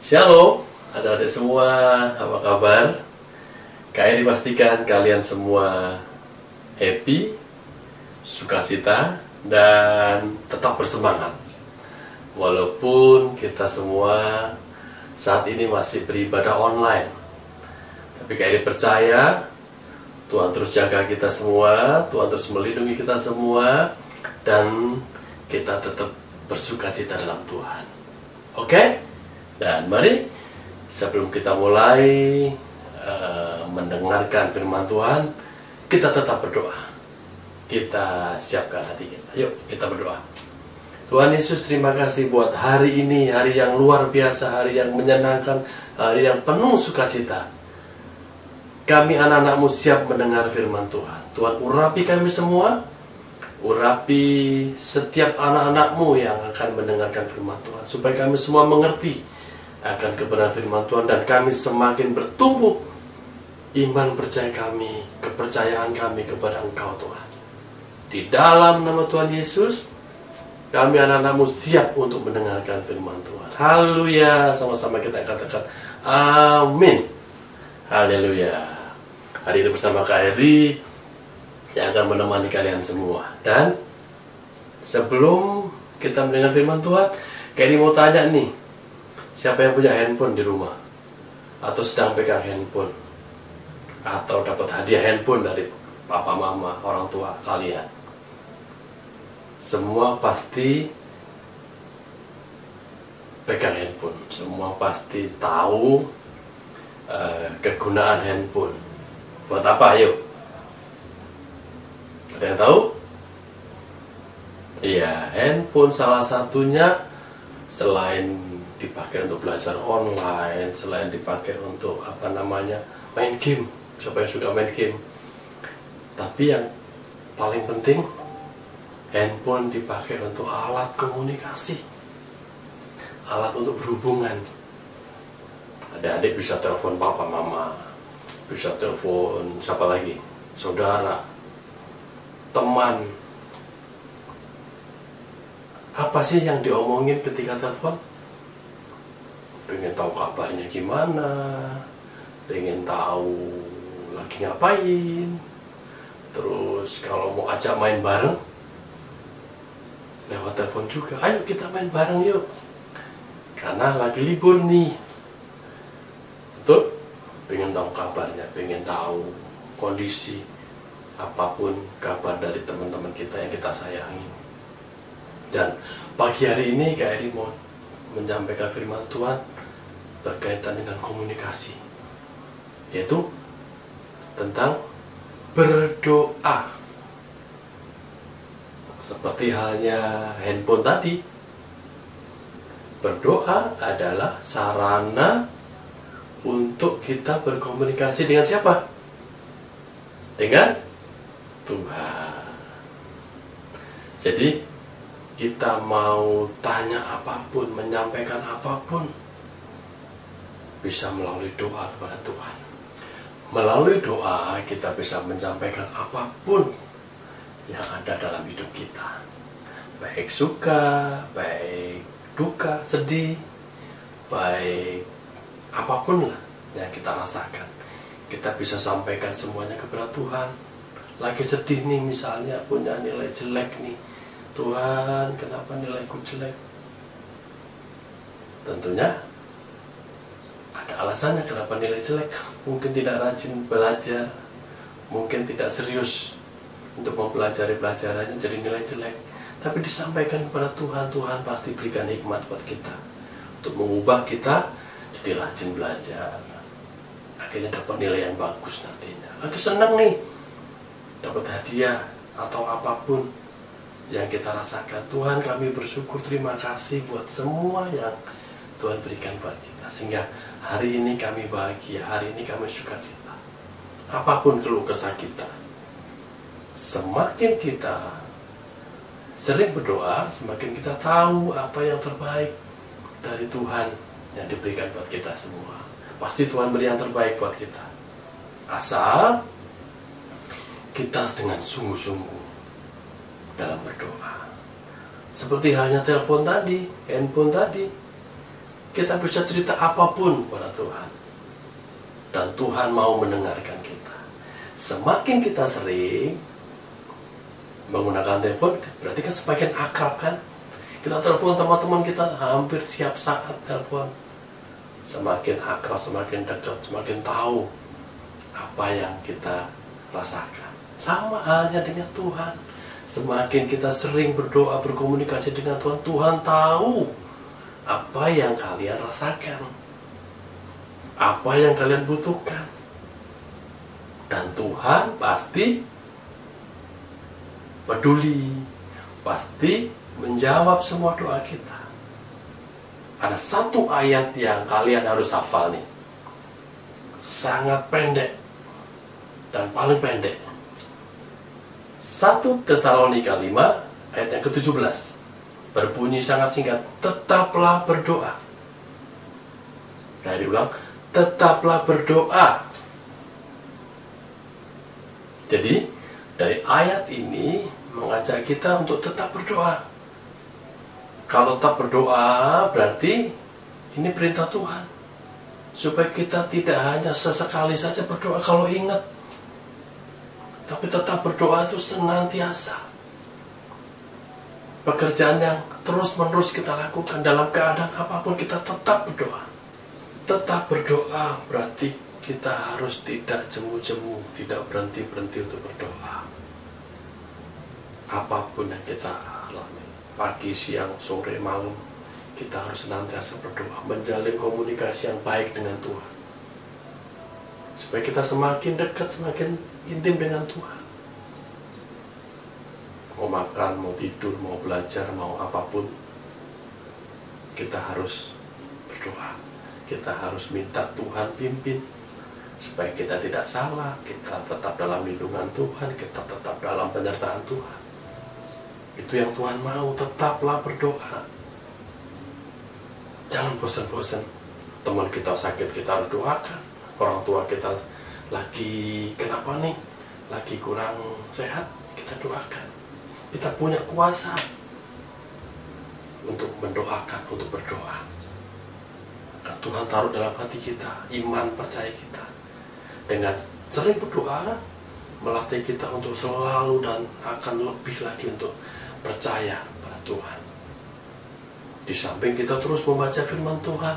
Shalom, adik-adik semua, apa kabar? Kayaknya dipastikan kalian semua happy, sukacita, dan tetap bersemangat. Walaupun kita semua saat ini masih beribadah online, tapi kayaknya percaya Tuhan terus jaga kita semua, Tuhan terus melindungi kita semua, dan kita tetap bersukacita dalam Tuhan. Oke? Dan mari sebelum kita mulai mendengarkan firman Tuhan, kita tetap berdoa. Kita siapkan hati kita. Yuk kita berdoa. Tuhan Yesus, terima kasih buat hari ini, hari yang luar biasa, hari yang menyenangkan, hari yang penuh sukacita. Kami anak-anak-Mu siap mendengar firman Tuhan. Tuhan, urapi kami semua, urapi setiap anak-anak-Mu yang akan mendengarkan firman Tuhan, supaya kami semua mengerti akan kebenaran firman Tuhan, dan kami semakin bertumbuh iman percaya kami, kepercayaan kami kepada Engkau Tuhan. Di dalam nama Tuhan Yesus, kami anak-anak-Mu siap untuk mendengarkan firman Tuhan. Haleluya, sama-sama kita katakan amin. Haleluya. Hari ini bersama Kak Eri yang akan menemani kalian semua. Dan sebelum kita mendengar firman Tuhan, Kak Eri mau tanya nih, siapa yang punya handphone di rumah? Atau sedang pegang handphone? Atau dapat hadiah handphone dari papa, mama, orang tua kalian? Semua pasti pegang handphone. Semua pasti tahu kegunaan handphone. Buat apa? Ayo. Ada yang tahu? Iya, handphone salah satunya selain dipakai untuk belajar online, selain dipakai untuk main game. Siapa yang suka main game? Tapi yang paling penting, handphone dipakai untuk alat komunikasi, alat untuk berhubungan. Adik-adik bisa telepon papa mama, bisa telepon siapa lagi, saudara, teman. Apa sih yang diomongin ketika telepon? Pengen tahu kabarnya gimana, pengen tahu lagi ngapain. Terus kalau mau ajak main bareng, lewat telepon juga, ayo kita main bareng yuk, karena lagi libur nih. Betul? Pengen tahu kabarnya, pengen tahu kondisi apapun, kabar dari teman-teman kita yang kita sayangi. Dan pagi hari ini Kak Eri mau menyampaikan firman Tuhan berkaitan dengan komunikasi, yaitu tentang berdoa. Seperti halnya handphone tadi, berdoa adalah sarana untuk kita berkomunikasi dengan siapa? Dengan Tuhan. Jadi kita mau tanya apapun, menyampaikan apapun, bisa melalui doa kepada Tuhan. Melalui doa kita bisa menyampaikan apapun yang ada dalam hidup kita, baik suka, baik duka, sedih, baik apapun lah yang kita rasakan, kita bisa sampaikan semuanya kepada Tuhan. Lagi sedih nih misalnya, punya nilai jelek nih, Tuhan kenapa nilaiku jelek? Tentunya ada alasannya kenapa nilai jelek. Mungkin tidak rajin belajar, mungkin tidak serius untuk mempelajari pelajarannya, jadi nilai jelek. Tapi disampaikan kepada Tuhan, Tuhan pasti berikan hikmat buat kita untuk mengubah kita jadi rajin belajar, akhirnya dapat nilai yang bagus nantinya. Lagi senang nih, dapat hadiah atau apapun yang kita rasakan, Tuhan kami bersyukur, terima kasih buat semua yang Tuhan berikan buat kita, sehingga hari ini kami bahagia, hari ini kami sukacita. Apapun keluh kesah kita, semakin kita sering berdoa, semakin kita tahu apa yang terbaik dari Tuhan yang diberikan buat kita semua. Pasti Tuhan beri yang terbaik buat kita, asal kita dengan sungguh-sungguh dalam berdoa. Seperti halnya telepon tadi, handphone tadi, Kita bisa cerita apapun pada Tuhan. Dan Tuhan mau mendengarkan kita. Semakin kita sering menggunakan telepon, berarti kan semakin akrab kan. Kita telepon teman-teman kita hampir setiap saat telepon. Semakin akrab, semakin dekat, semakin tahu apa yang kita rasakan. Sama halnya dengan Tuhan. Semakin kita sering berdoa, berkomunikasi dengan Tuhan, Tuhan tahu apa yang kalian rasakan, apa yang kalian butuhkan. Dan Tuhan pasti peduli, pasti menjawab semua doa kita. Ada satu ayat yang kalian harus hafal nih. Sangat pendek dan paling pendek. 1 Tesalonika 5 ayat yang ke-17 berbunyi sangat singkat, tetaplah berdoa. Saya diulang, tetaplah berdoa. Jadi dari ayat ini mengajak kita untuk tetap berdoa. Kalau tetap berdoa berarti ini perintah Tuhan, supaya kita tidak hanya sesekali saja berdoa kalau ingat, tapi tetap berdoa itu senantiasa. Pekerjaan yang terus-menerus kita lakukan dalam keadaan apapun, kita tetap berdoa. Tetap berdoa berarti kita harus tidak jemu-jemu, tidak berhenti-berhenti untuk berdoa. Apapun yang kita alami, pagi, siang, sore, malam, kita harus senantiasa berdoa, menjalin komunikasi yang baik dengan Tuhan. Supaya kita semakin dekat, semakin intim dengan Tuhan. Mau makan, mau tidur, mau belajar, mau apapun, kita harus berdoa. Kita harus minta Tuhan pimpin, supaya kita tidak salah, kita tetap dalam lindungan Tuhan, kita tetap dalam penyertaan Tuhan. Itu yang Tuhan mau, tetaplah berdoa. Jangan bosan-bosan. Teman kita sakit, kita harus doakan. Orang tua kita lagi kenapa nih? Lagi kurang sehat, kita doakan. Kita punya kuasa untuk mendoakan, untuk berdoa. Dan Tuhan taruh dalam hati kita iman, percaya kita. Dengan sering berdoa, melatih kita untuk selalu dan akan lebih lagi untuk percaya pada Tuhan. Di samping kita terus membaca firman Tuhan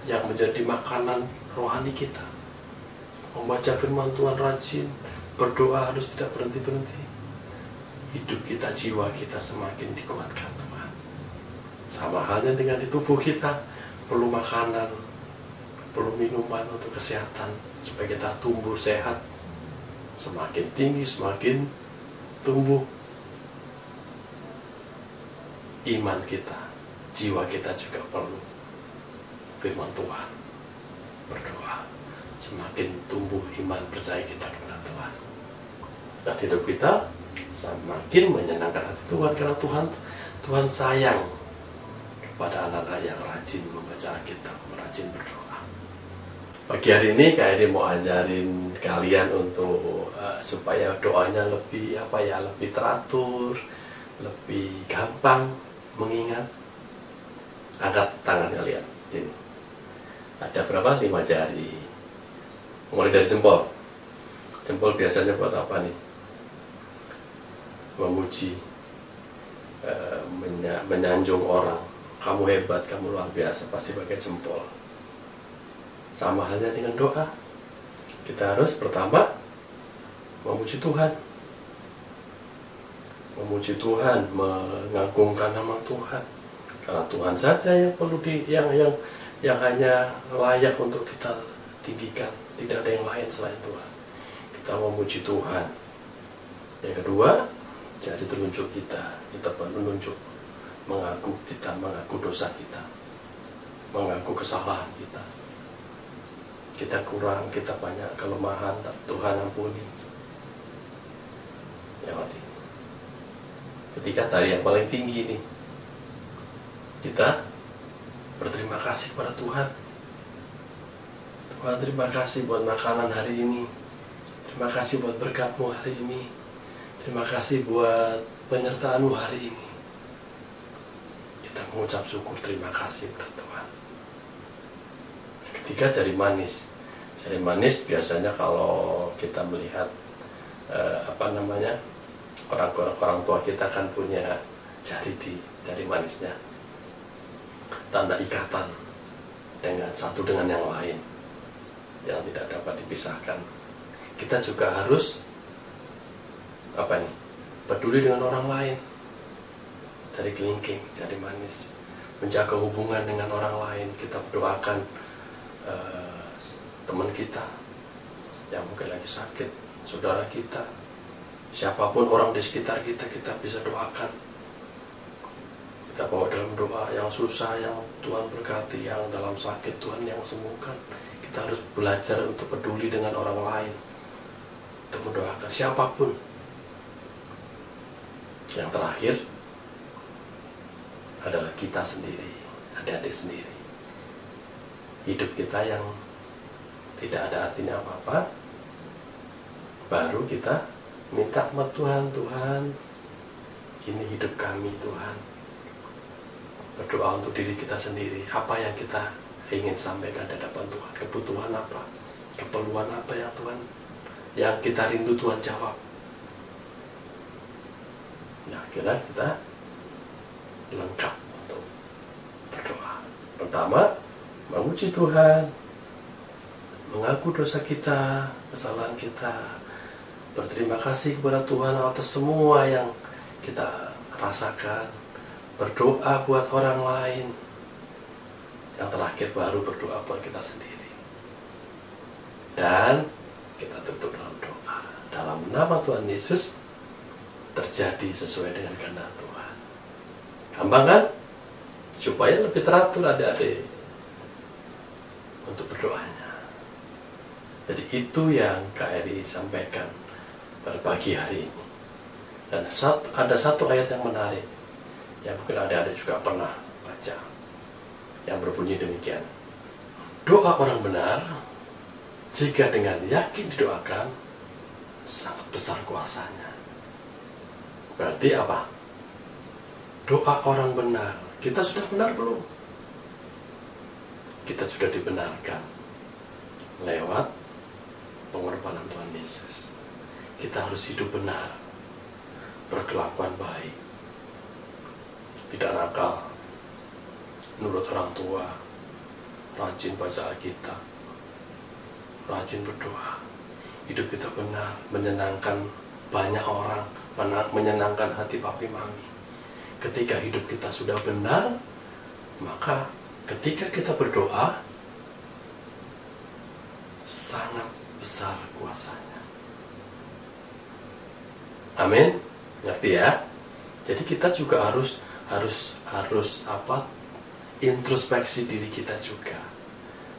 yang menjadi makanan rohani kita. Membaca firman Tuhan rajin, berdoa harus tidak berhenti-berhenti. Hidup kita, jiwa kita semakin dikuatkan Tuhan. Sama halnya dengan di tubuh kita, perlu makanan, perlu minuman untuk kesehatan, supaya kita tumbuh sehat. Semakin tinggi, semakin tumbuh iman kita, jiwa kita juga perlu firman Tuhan. Berdoa, semakin tumbuh iman percaya kita kepada Tuhan. Dan hidup kita semakin menyenangkan hati Tuhan, karena Tuhan sayang kepada anak-anak yang rajin membaca Alkitab, rajin berdoa. Pagi hari ini Kak Edi mau ajarin kalian untuk supaya doanya lebih lebih teratur, lebih gampang mengingat. Angkat tangan kalian. Ini. Ada berapa? 5 jari. Mulai dari jempol. Jempol biasanya buat apa nih? Memuji, menyanjung orang. Kamu hebat, kamu luar biasa, pasti pakai jempol. Sama halnya dengan doa. Kita harus pertama memuji Tuhan. Memuji Tuhan, mengagungkan nama Tuhan. Karena Tuhan saja yang perlu yang hanya layak untuk kita tinggikan. Tidak ada yang lain selain Tuhan. Kita memuji Tuhan. Yang kedua, jari telunjuk kita menunjuk, mengaku dosa kita, mengaku kesalahan kita. Kita kurang, kita banyak kelemahan, Tuhan ampuni. Ya, ketika tadi yang paling tinggi nih, kita berterima kasih kepada Tuhan. Tuhan, terima kasih buat makanan hari ini. Terima kasih buat berkat-Mu hari ini. Terima kasih buat penyertaan-Mu hari ini. Kita mengucap syukur, terima kasih kepada Tuhan. Ketiga, jari manis. Jari manis biasanya kalau kita melihat orang tua kita kan punya jari di jari manisnya, tanda ikatan dengan satu dengan yang lain yang tidak dapat dipisahkan. Kita juga harus peduli dengan orang lain. Jari kelingking, jari manis, menjaga hubungan dengan orang lain. Kita berdoakan teman kita yang mungkin lagi sakit, saudara kita, siapapun orang di sekitar kita, kita bisa doakan. Kita bawa dalam doa yang susah, yang Tuhan berkati, yang dalam sakit Tuhan yang sembuhkan. Kita harus belajar untuk peduli dengan orang lain, untuk mendoakan siapapun. Yang terakhir adalah kita sendiri, adik-adik sendiri. Hidup kita yang tidak ada artinya apa-apa, baru kita minta sama Tuhan, Tuhan, ini hidup kami Tuhan. Berdoa untuk diri kita sendiri, apa yang kita ingin sampaikan di hadapan Tuhan, kebutuhan apa, keperluan apa ya Tuhan, yang kita rindu Tuhan jawab. Nah, kira kita lengkap untuk berdoa. Pertama, memuji Tuhan, mengaku dosa kita, kesalahan kita, berterima kasih kepada Tuhan atas semua yang kita rasakan, berdoa buat orang lain, yang terakhir baru berdoa buat kita sendiri. Dan kita tutup dalam doa. Dalam nama Tuhan Yesus, terjadi sesuai dengan kehendak Tuhan. Gampang kan? Supaya lebih teratur adik-adik untuk berdoanya. Jadi itu yang KRI sampaikan pada pagi hari ini. Dan ada satu ayat yang menarik, yang mungkin adik-adik juga pernah baca, yang berbunyi demikian. Doa orang benar, jika dengan yakin didoakan, sangat besar kuasanya. Berarti apa? Doa orang benar. Kita sudah benar belum? Kita sudah dibenarkan lewat pengorbanan Tuhan Yesus. Kita harus hidup benar, berkelakuan baik, tidak nakal, nurut orang tua, rajin baca Alkitab, rajin berdoa. Hidup kita benar, menyenangkan banyak orang, menyenangkan hati papi mami. Ketika hidup kita sudah benar, maka ketika kita berdoa, sangat besar kuasanya. Amin. Ngerti ya? Jadi kita juga harus introspeksi diri kita juga.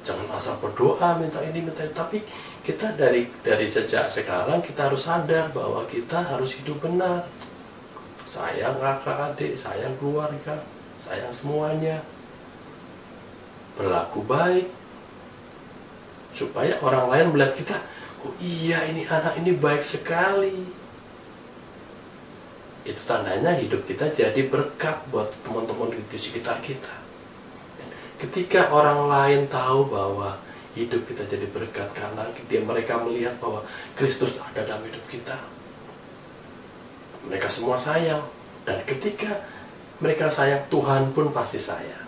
Jangan asal berdoa, minta ini, minta itu. Tapi kita dari sejak sekarang kita harus sadar bahwa kita harus hidup benar. Sayang kakak adik, sayang keluarga, sayang semuanya. Berlaku baik. Supaya orang lain melihat kita, oh iya ini anak ini baik sekali. Itu tandanya hidup kita jadi berkat buat teman-teman di sekitar kita. Ketika orang lain tahu bahwa hidup kita jadi berkat karena mereka melihat bahwa Kristus ada dalam hidup kita, mereka semua sayang. Dan ketika mereka sayang, Tuhan pun pasti sayang.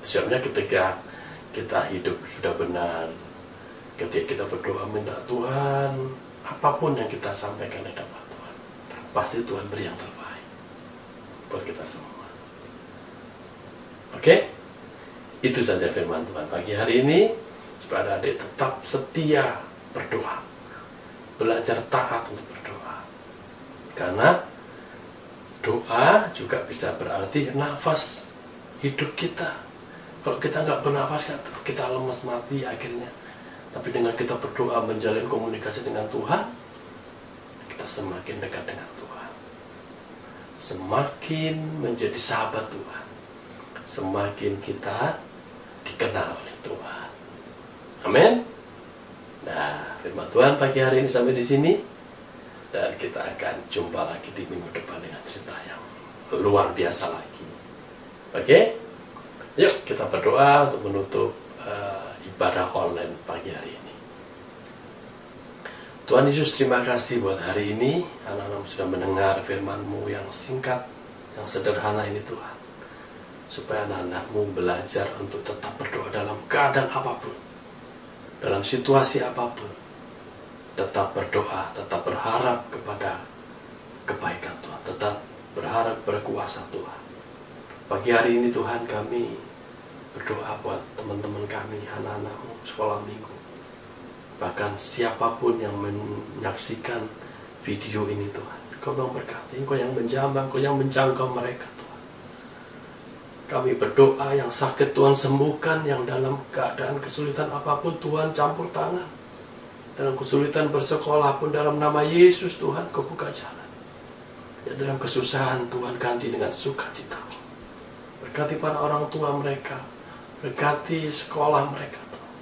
Sebenarnya ketika kita hidup sudah benar, ketika kita berdoa minta Tuhan, apapun yang kita sampaikan di hadapan Tuhan, pasti Tuhan beri yang terbaik buat kita semua. Oke? Itu saja firman Tuhan pagi hari ini, supaya adik tetap setia berdoa, belajar taat untuk berdoa. Karena doa juga bisa berarti nafas hidup kita. Kalau kita nggak bernafas, kita lemes mati akhirnya. Tapi dengan kita berdoa, menjalin komunikasi dengan Tuhan, kita semakin dekat dengan Tuhan, semakin menjadi sahabat Tuhan, semakin kita dikenal oleh Tuhan. Amin. Nah, firman Tuhan pagi hari ini sampai di sini, dan kita akan jumpa lagi di minggu depan dengan cerita yang luar biasa lagi. Oke? Yuk kita berdoa untuk menutup ibadah online pagi hari ini. Tuhan Yesus, terima kasih buat hari ini. Anak-anak sudah mendengar firman-Mu yang singkat, yang sederhana ini Tuhan. Supaya anak-anak-Mu belajar untuk tetap berdoa dalam keadaan apapun, dalam situasi apapun. Tetap berdoa, tetap berharap kepada kebaikan Tuhan, tetap berharap berkuasa Tuhan. Pagi hari ini Tuhan, kami berdoa buat teman-teman kami, anak-anak-Mu sekolah minggu. Bahkan siapapun yang menyaksikan video ini Tuhan, Engkau yang berkati, Engkau yang menjamah, Engkau yang menjangkau mereka Tuhan. Kami berdoa yang sakit Tuhan sembuhkan, yang dalam keadaan kesulitan apapun Tuhan campur tangan. Dalam kesulitan bersekolah pun dalam nama Yesus Tuhan Kau buka jalan. Ya, dalam kesusahan Tuhan ganti dengan sukacita. Berkati para orang tua mereka, berkati sekolah mereka Tuhan.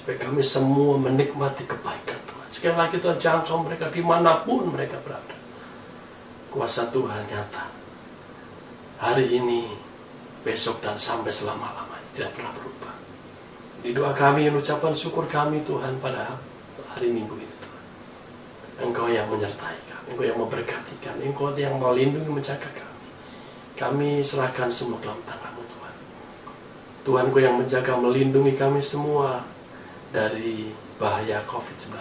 Supaya kami semua menikmati kebaikan Tuhan. Sekali lagi Tuhan, jangkau mereka dimanapun mereka berada. Kuasa Tuhan nyata hari ini, besok, dan sampai selama-lamanya, tidak pernah berubah. Di doa kami, ucapan syukur kami Tuhan pada hari Minggu ini Tuhan. Engkau yang menyertai kami, Engkau yang memberkati kami, Engkau yang melindungi, menjaga kami. Kami serahkan semua dalam tangan-Mu Tuhan. Tuhan, Engkau yang menjaga, melindungi kami semua dari bahaya COVID-19.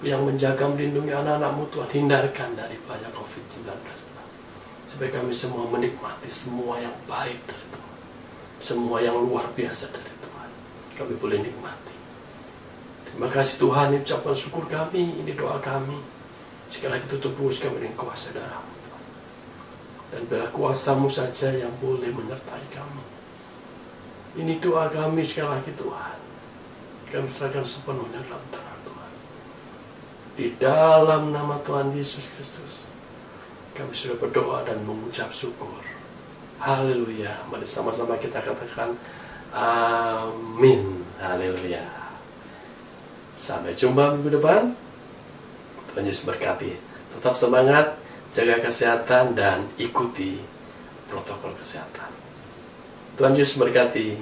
Yang menjaga, melindungi anak-anak-Mu Tuhan, hindarkan dari bahaya COVID-19 Tuhan. Supaya kami semua menikmati semua yang baik dari Tuhan, semua yang luar biasa dari Tuhan. Kami boleh nikmati. Terima kasih Tuhan, ini ucapan syukur kami, ini doa kami. Sekali lagi tutup bus kami dengan kuasa darah-Mu Tuhan. Dan biarlah kuasa-Mu saja yang boleh menyertai kami. Ini doa kami sekali lagi Tuhan. Kami serahkan sepenuhnya dalam tangan Tuhan. Di dalam nama Tuhan Yesus Kristus, kami sudah berdoa dan mengucap syukur. Haleluya. Mari sama-sama kita katakan amin. Haleluya. Sampai jumpa minggu depan. Tuhan Yesus berkati. Tetap semangat, jaga kesehatan, dan ikuti protokol kesehatan. Tuhan Yesus berkati.